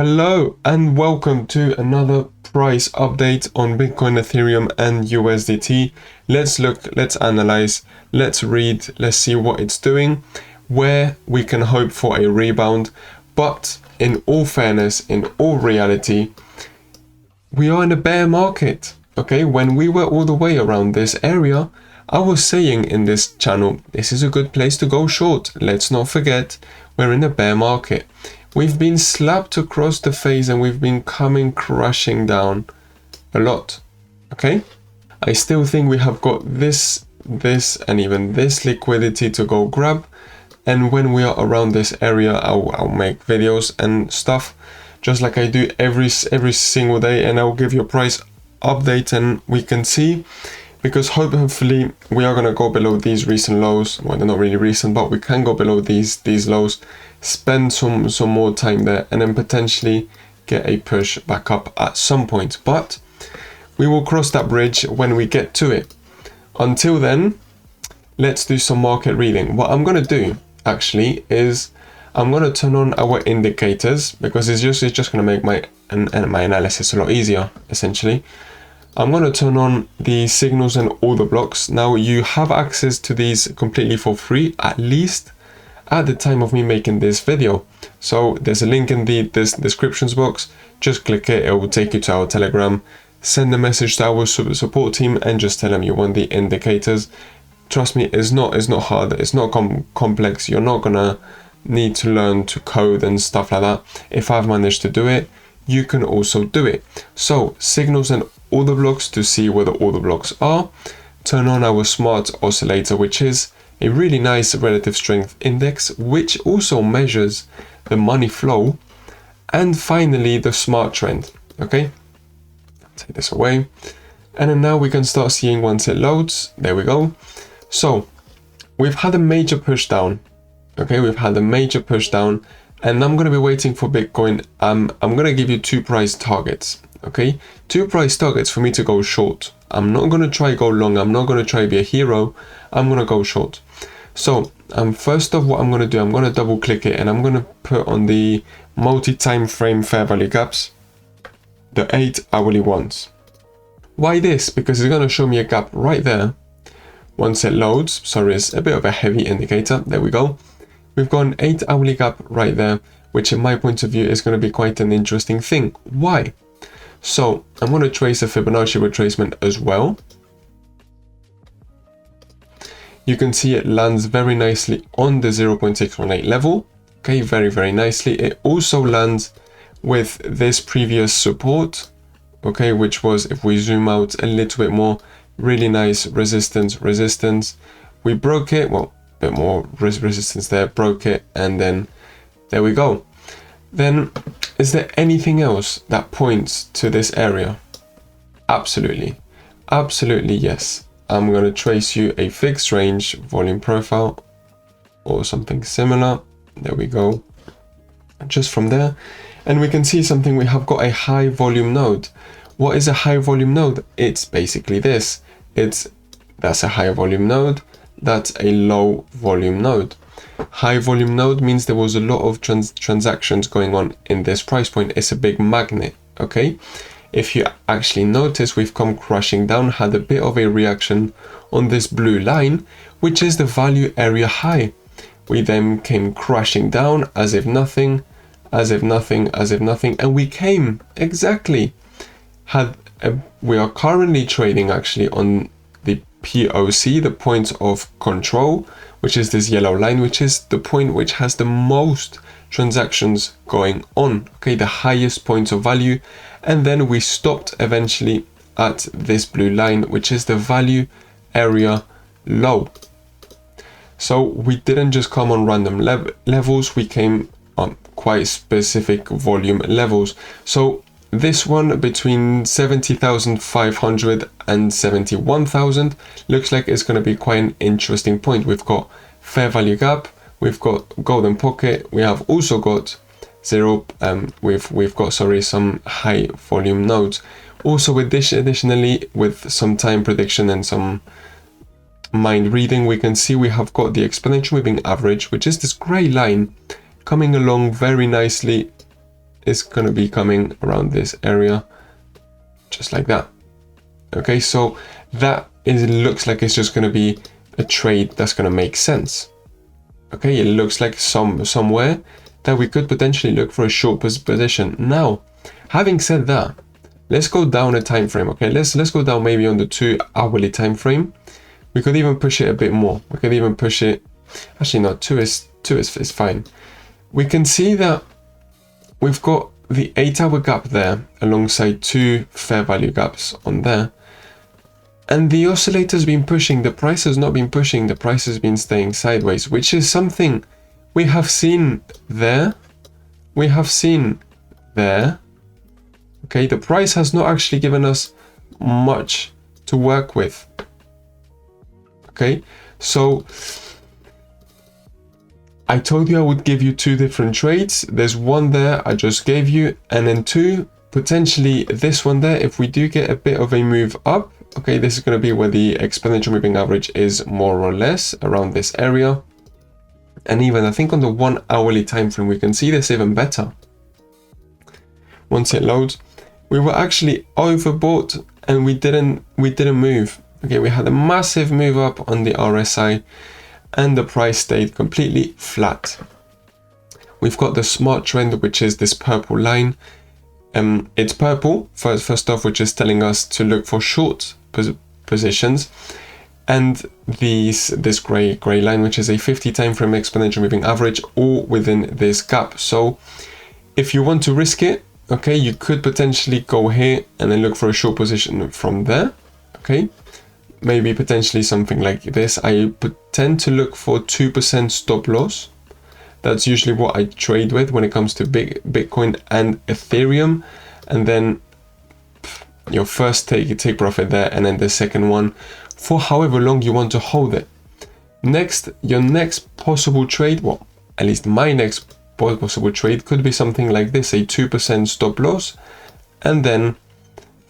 Hello and welcome to another price update on Bitcoin, Ethereum and USDT. Let's analyze, let's read, let's see what it's doing, where we can hope for a rebound. But in all fairness, in all reality, we are in a bear market. Okay, when we were all the way around this area, I was saying in this channel, this is a good place to go short. Let's not forget, we're in a bear market. We've been slapped across the face and we've been coming crashing down a lot. Okay, I still think we have got this and even this liquidity to go grab. And when we are around this area, I'll make videos and stuff just like I do every single day, and I'll give you a price update and we can see, because hopefully we are going to go below these recent lows. Well, they're not really recent, but we can go below these lows, spend some more time there, and then potentially get a push back up at some point. But we will cross that bridge when we get to it. Until then, let's do some market reading. What I'm going to do actually is I'm going to turn on our indicators, because it's just going to make my analysis a lot easier. Essentially, I'm going to turn on the signals and all the blocks. Now you have access to these completely for free, at least at the time of me making this video. So there's a link in this descriptions box. Just click it, it will take you to our Telegram. Send a message to our support team and just tell them you want the indicators. Trust me, it's not hard, it's not complex. You're not gonna need to learn to code and stuff like that. If I've managed to do it, you can also do it. So signals and order blocks to see where the order blocks are. Turn on our smart oscillator, which is a really nice relative strength index, which also measures the money flow. And finally, the smart trend. Okay, take this away. And then now we can start seeing once it loads. There we go. So we've had a major push down. Okay, we've had a major push down, and I'm going to be waiting for Bitcoin. I'm going to give you two price targets. Okay, two price targets for me to go short. I'm not going to try go long. I'm not going to try be a hero. I'm going to go short. So first off, what I'm going to do, I'm going to double click it and I'm going to put on the multi-time frame fair value gaps, the 8 hourly ones. Why this? Because it's going to show me a gap right there. Once it loads, sorry, it's a bit of a heavy indicator. There we go. We've got an 8 hourly gap right there, which in my point of view is going to be quite an interesting thing. Why? So I'm going to trace a Fibonacci retracement as well. You can see it lands very nicely on the 0.618 level. Okay, very nicely. It also lands with this previous support. Okay, which was, if we zoom out a little bit more, really nice resistance. We broke it, well, a bit more resistance there, broke it, and then there we go. Then is there anything else that points to this area? Absolutely yes. I'm going to trace you a fixed range volume profile or something similar. There we go. Just from there, and we can see something. We have got a high volume node. What is a high volume node? It's basically this. That's a high volume node, that's a low volume node. High volume node means there was a lot of transactions going on in this price point. It's a big magnet. Okay, if you actually notice, we've come crashing down, had a bit of a reaction on this blue line, which is the value area high. We then came crashing down as if nothing, and we came exactly we are currently trading actually on the POC, the point of control, which is this yellow line, which is the point which has the most transactions going on. Okay, the highest point of value. And then we stopped eventually at this blue line, which is the value area low. So we didn't just come on random levels, we came on quite specific volume levels. So this one between 70,500 and 71,000 looks like it's going to be quite an interesting point. We've got fair value gap, we've got golden pocket, we have also got we've got some high volume nodes. Also additionally, with some time prediction and some mind reading, we can see we have got the exponential moving average, which is this gray line coming along very nicely is going to be coming around this area, just like that. Okay, so that looks like it's just going to be a trade that's going to make sense. Okay, it looks like somewhere that we could potentially look for a short position. Now, having said that, let's go down a time frame. Okay, let's go down maybe on the 2-hourly time frame. We could even push it a bit more. We could even push it. Actually, no, two is fine. We can see that we've got the 8-hour gap there alongside 2 fair value gaps on there. And the oscillator's been pushing, the price has not been pushing, the price has been staying sideways, which is something we have seen there. We have seen there. Okay, the price has not actually given us much to work with. Okay, so I told you I would give you 2 different trades. There's one there I just gave you, and then 2, potentially this one there, if we do get a bit of a move up. Okay, this is going to be where the exponential moving average is more or less around this area. And even I think on the 1-hourly time frame, we can see this even better. Once it loads, we were actually overbought and we didn't move. Okay, we had a massive move up on the RSI and the price stayed completely flat. We've got the smart trend, which is this purple line. It's purple first off, which is telling us to look for short positions, and this gray line, which is a 50 time frame exponential moving average, all within this gap. So if you want to risk it, okay, you could potentially go here and then look for a short position from there. Okay, maybe potentially something like this. I tend to look for 2% stop loss. That's usually what I trade with when it comes to Bitcoin and Ethereum. And then your first take profit there, and then the second one for however long you want to hold it. Next, your next possible trade, well, at least my next possible trade could be something like this, a 2% stop loss, and then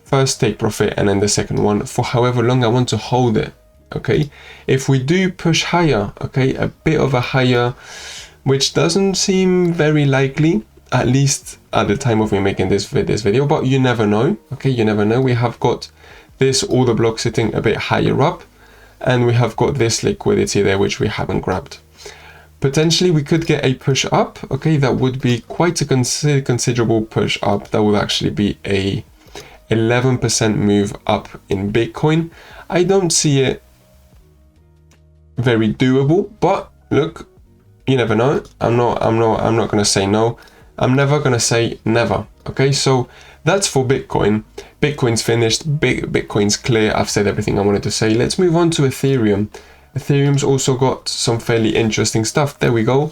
first take profit, and then the second one for however long I want to hold it. Okay, if we do push higher, okay, a bit of a higher, which doesn't seem very likely, at least at the time of me making this video, but you never know. Okay, you never know. We have got this order block sitting a bit higher up, and we have got this liquidity there, which we haven't grabbed. Potentially we could get a push up. Okay, that would be quite a considerable push up. That would actually be a 11% move up in Bitcoin. I don't see it very doable, but look, you never know. I'm not going to say no. I'm never going to say never. Okay, so that's for Bitcoin. Bitcoin's finished. Bitcoin's clear. I've said everything I wanted to say. Let's move on to Ethereum. Ethereum's also got some fairly interesting stuff. There we go.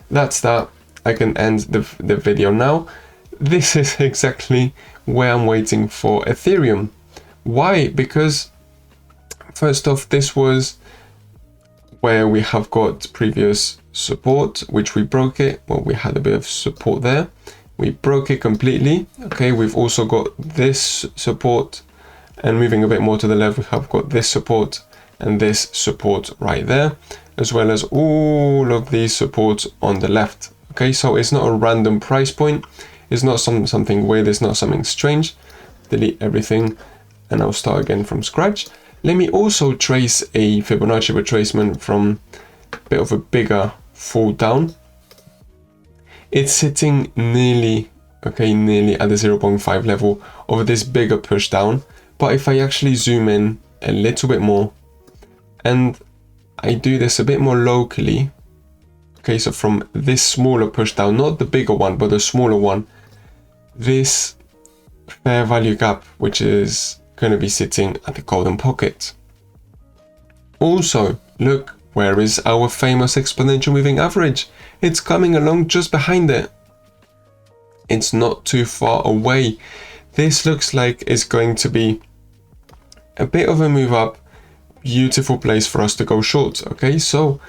That's that. I can end the video now. This is exactly where I'm waiting for Ethereum. Why? Because first off, this was where we have got previous support, which we broke it. Well, we had a bit of support there. We broke it completely. Okay, we've also got this support, and moving a bit more to the left, we have got this support and this support right there, as well as all of these supports on the left. Okay, so it's not a random price point. It's not something weird. It's not something strange. Delete everything, and I'll start again from scratch. Let me also trace a Fibonacci retracement from a bit of a bigger fall down. It's sitting nearly at the 0.5 level of this bigger push down. But if I actually zoom in a little bit more, and I do this a bit more locally, okay, so from this smaller push down, not the bigger one, but the smaller one, this fair value gap, which is going to be sitting at the golden pocket. Also, look, where is our famous exponential moving average? It's coming along just behind it. It's not too far away. This looks like it's going to be a bit of a move up. Beautiful place for us to go short. Okay, so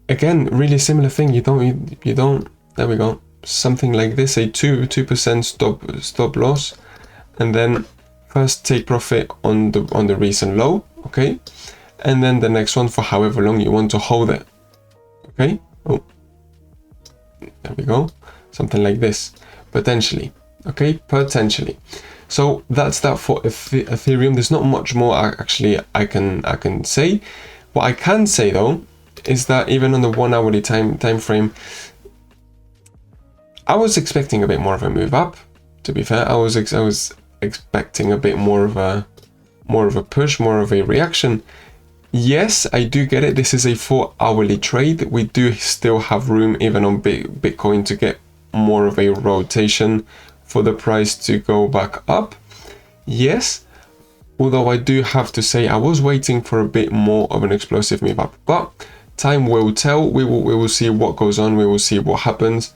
again, really similar thing. You don't. There we go. Something like this, a 2% stop loss, and then first take profit on the recent low. Okay, and then the next one for however long you want to hold it. Okay. Oh, there we go. Something like this. potentially. Okay, potentially. So that's that for Ethereum. There's not much more actually I can say. What I can say though is that even on the 1 hourly time frame, I was expecting a bit more of a move up. To be fair, I was expecting a bit more of a push, more of a reaction. Yes, I do get it. This is a 4 hourly trade. We do still have room even on Bitcoin to get more of a rotation for the price to go back up. Yes, although I do have to say I was waiting for a bit more of an explosive move up, but time will tell. We will see what goes on. We will see what happens,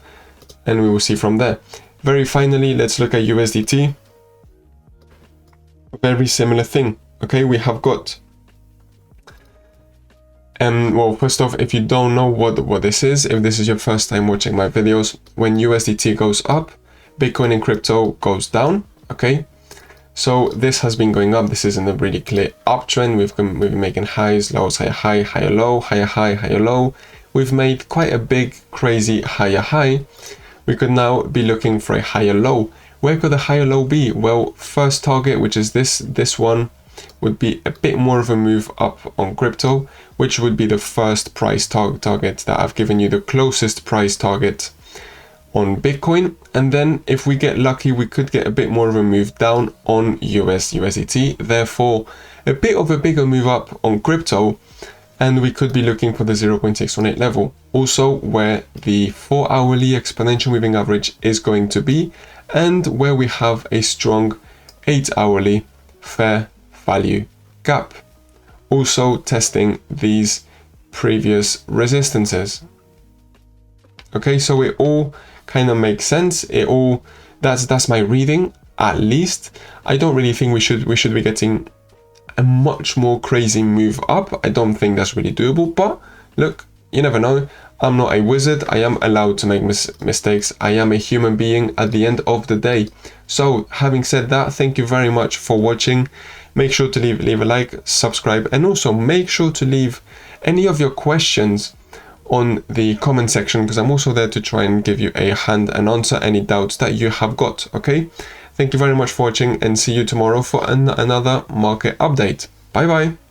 and we will see from there. Very finally, let's look at USDT. Very similar thing. Okay, we have got well, first off, if you don't know what this is, if this is your first time watching my videos, when USDT goes up, Bitcoin and crypto goes down. Okay, so this has been going up. This is in a really clear uptrend. We've been making highs, lows, higher high, higher low, higher high, higher low. We've made quite a big, crazy higher high. We could now be looking for a higher low. Where could the higher low be? Well, first target, which is this one, would be a bit more of a move up on crypto, which would be the first price target that I've given you, the closest price target on Bitcoin. And then if we get lucky, we could get a bit more of a move down on USDT, therefore a bit of a bigger move up on crypto, and we could be looking for the 0.618 level, also where the 4 hourly exponential moving average is going to be, and where we have a strong 8 hourly fair value gap, also testing these previous resistances. Okay, so it all kind of makes sense. It all, that's my reading, at least. I don't really think we should be getting a much more crazy move up. I don't think that's really doable, but look, you never know. I'm not a wizard. I am allowed to make mistakes. I am a human being at the end of the day. So having said that, thank you very much for watching. Make sure to leave a like, subscribe, and also make sure to leave any of your questions on the comment section, because I'm also there to try and give you a hand and answer any doubts that you have got. Okay, thank you very much for watching, and see you tomorrow for another market update. Bye bye.